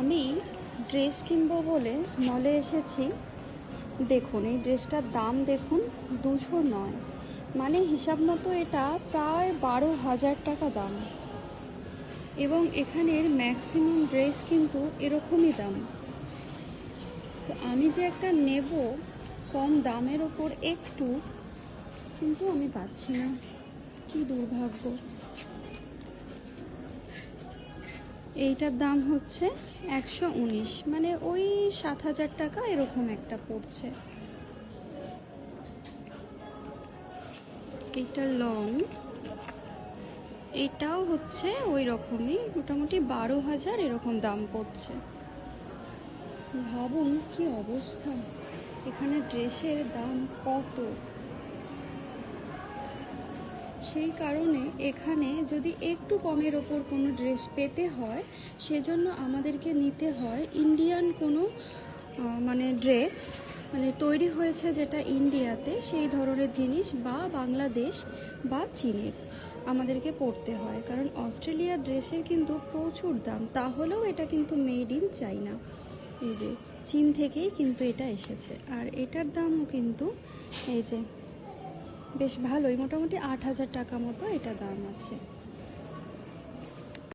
আমি ড্রেস কিনবো বলে মলে এসেছি। দেখুন এই ড্রেসটার দাম দেখুন, 209, মানে হিসাব মতো এটা প্রায় 12,000 টাকা দাম। এবং এখানের ম্যাক্সিমাম ড্রেস কিন্তু এরকমই দাম। তো আমি যে একটা নেব কম দামের ওপর একটু, কিন্তু আমি পাচ্ছি না, কি দুর্ভাগ্য। এইটার দাম হচ্ছে 119, মানে ওই 7,000 টাকা এরকম একটা পড়ছে। এইটা লং, এটাও হচ্ছে ওই রকমই, মোটামুটি 12,000 এরকম দাম পড়ছে। ভাবুন কি অবস্থা, এখানে ড্রেসের দাম কত। সেই কারণে এখানে যদি একটু কমের ওপর কোনো ড্রেস পেতে হয়, সেজন্য আমাদেরকে নিতে হয় ইন্ডিয়ান কোনো মানে ড্রেস, মানে তৈরি হয়েছে যেটা ইন্ডিয়াতে, সেই ধরনের জিনিস, বা বাংলাদেশ বা চীনের আমাদেরকে পড়তে হয়। কারণ অস্ট্রেলিয়ার ড্রেসের কিন্তু প্রচুর দাম, তাহলেও এটা কিন্তু মেড ইন চাইনা, এই যে চীন থেকেই কিন্তু এটা এসেছে। আর এটার দামও কিন্তু এই যে বেশ ভালোই, মোটামুটি 8,000 টাকা মতো এটা দাম আছে।